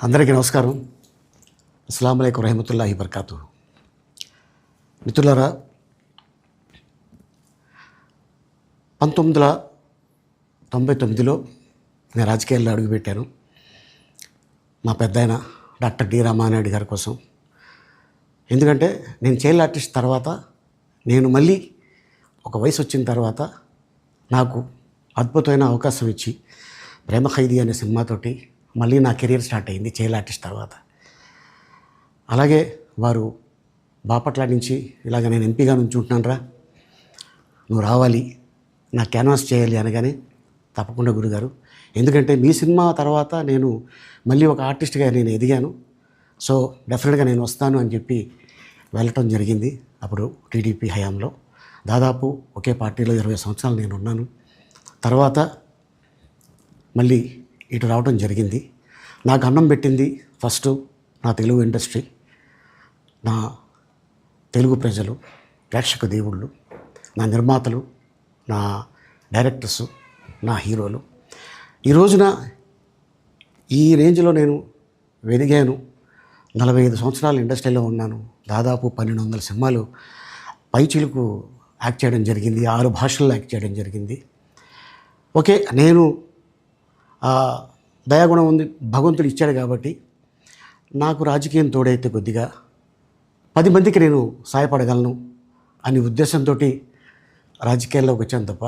అందరికీ నమస్కారం. అస్సలాము అలైకుం రహమతుల్లాహి బర్కాతు. మిత్రులారా, 1999లో నేను రాజకీయాల్లో అడుగుపెట్టాను. మా పెద్దాయన డాక్టర్ డి రామానాయుడు గారి కోసం. ఎందుకంటే నేను చైల్డ్ ఆర్టిస్ట్ తర్వాత నేను మళ్ళీ ఒక వయసు వచ్చిన తర్వాత నాకు అద్భుతమైన అవకాశం ఇచ్చి ప్రేమ ఖైదీ అనే సినిమాతోటి మళ్ళీ నా కెరీర్ స్టార్ట్ అయింది చైల్డ్ ఆర్టిస్ట్ తర్వాత. అలాగే వారు బాపట్ల నుంచి ఇలాగ నేను ఎంపీగా నుంచుంటున్నాను రా, నువ్వు రావాలి, నా క్యాన్వాస్ చేయాలి అనగానే తప్పకుండా గురుగారు, ఎందుకంటే మీ సినిమా తర్వాత నేను మళ్ళీ ఒక ఆర్టిస్ట్గా నేను ఎదిగాను, సో డెఫినెట్గా నేను వస్తాను అని చెప్పి వెళ్ళటం జరిగింది. అప్పుడు టీడీపీ హయాంలో దాదాపు ఒకే పార్టీలో 20 సంవత్సరాలు నేను ఉన్నాను. తర్వాత మళ్ళీ ఇటు రావడం జరిగింది. నాకు అన్నం పెట్టింది ఫస్ట్ నా తెలుగు ఇండస్ట్రీ, నా తెలుగు ప్రజలు, ప్రేక్షక దేవుళ్ళు, నా నిర్మాతలు, నా డైరెక్టర్సు, నా హీరోలు. ఈ రోజున ఈ రేంజ్లో నేను వెదిగాను. 45 సంవత్సరాలు ఇండస్ట్రీలో ఉన్నాను. దాదాపు 1200 సినిమాలు పైచిలుకు యాక్ట్ చేయడం జరిగింది. 6 భాషల్లో యాక్ట్ చేయడం జరిగింది. ఓకే, నేను దయాగుణం ఉంది, భగవంతుడు ఇచ్చాడు కాబట్టి నాకు రాజకీయం తోడైతే కొద్దిగా 10 మందికి నేను సాయపడగలను అనే ఉద్దేశంతో రాజకీయాల్లోకి వచ్చాను తప్ప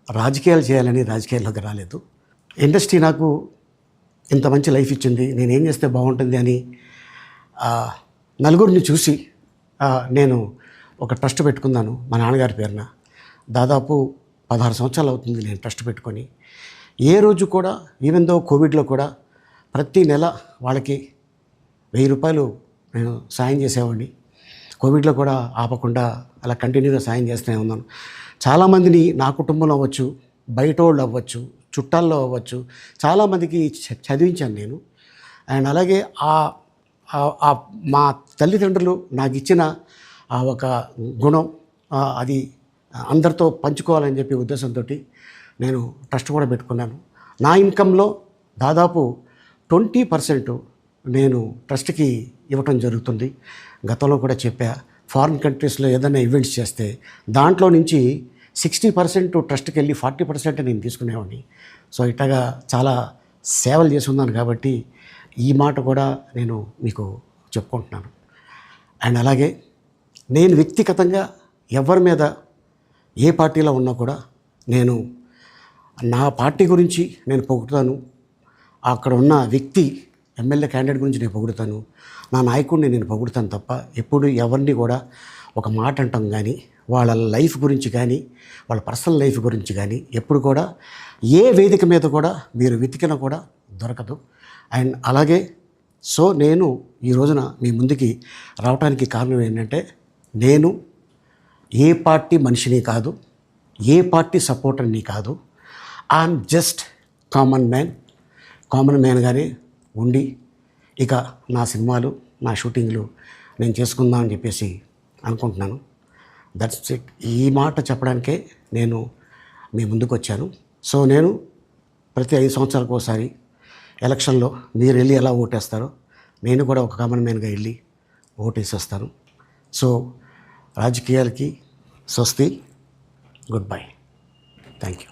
రాజకీయాలు చేయాలని రాజకీయాల్లోకి రాలేదు. ఇండస్ట్రీ నాకు ఇంత మంచి లైఫ్ ఇచ్చింది, నేనేం చేస్తే బాగుంటుంది అని నలుగురిని చూసి నేను ఒక ట్రస్ట్ పెట్టుకున్నాను మా నాన్నగారి పేరున. దాదాపు 16 సంవత్సరాలు అవుతుంది నేను ట్రస్ట్ పెట్టుకొని. ఏ రోజు కూడా, ఈవెన్ దో కోవిడ్లో కూడా ప్రతి నెల వాళ్ళకి 1000 రూపాయలు నేను సాయం చేసేవాడిని. కోవిడ్లో కూడా ఆపకుండా అలా కంటిన్యూగా సాయం చేస్తూనే ఉన్నాను. చాలామందిని నా కుటుంబంలో అవ్వచ్చు, బయట వాళ్ళు అవ్వచ్చు, చుట్టాల్లో అవ్వచ్చు, చాలామందికి చదివించాను నేను. అండ్ అలాగే మా తల్లిదండ్రులు నాకు ఇచ్చిన ఒక గుణం అది అందరితో పంచుకోవాలని చెప్పి ఉద్దేశంతో నేను ట్రస్ట్ కూడా పెట్టుకున్నాను. నా ఇన్కంలో దాదాపు 20% నేను ట్రస్ట్కి ఇవ్వటం జరుగుతుంది. గతంలో కూడా చెప్పా, ఫారిన్ కంట్రీస్లో ఏదైనా ఈవెంట్స్ చేస్తే దాంట్లో నుంచి 60% ట్రస్ట్కి వెళ్ళి 40% నేను తీసుకునేవాడిని. సో ఇట్లాగా చాలా సేవలు చేసి ఉన్నాను కాబట్టి ఈ మాట కూడా నేను మీకు చెప్పుకుంటున్నాను. అండ్ అలాగే నేను వ్యక్తిగతంగా ఎవరి మీద ఏ పార్టీలో ఉన్నా కూడా నేను నా పార్టీ గురించి నేను పొగుడుతాను, అక్కడ ఉన్న వ్యక్తి ఎమ్మెల్యే క్యాండిడేట్ గురించి నేను పొగుడుతాను, నా నాయకుడిని నేను పొగుడుతాను తప్ప ఎప్పుడు ఎవరిని కూడా ఒక మాట అంటాం కానీ వాళ్ళ లైఫ్ గురించి కానీ వాళ్ళ పర్సనల్ లైఫ్ గురించి కానీ ఎప్పుడు కూడా ఏ వేదిక మీద కూడా మీరు వెతికినా కూడా దొరకదు. అండ్ అలాగే సో నేను ఈ రోజున మీ ముందుకి రావడానికి కారణం ఏంటంటే, నేను ఏ పార్టీ మనిషిని కాదు, ఏ పార్టీ సపోర్టర్ని కాదు, ఐఎమ్ జస్ట్ కామన్ మ్యాన్గానే ఉండి ఇక నా సినిమాలు, నా షూటింగ్లు నేను చేసుకుందాం అని చెప్పేసి అనుకుంటున్నాను. That's it. ఈ మాట చెప్పడానికే నేను మీ ముందుకు వచ్చాను. సో నేను ప్రతి 5 సంవత్సరాలకు ఒకసారి ఎలక్షన్లో మీరు వెళ్ళి ఎలా ఓటేస్తారో నేను కూడా ఒక కామన్ మ్యాన్గా వెళ్ళి ఓటేసేస్తాను. సో రాజకీయాలకి స్వస్తి, గుడ్ బై, థ్యాంక్ యూ.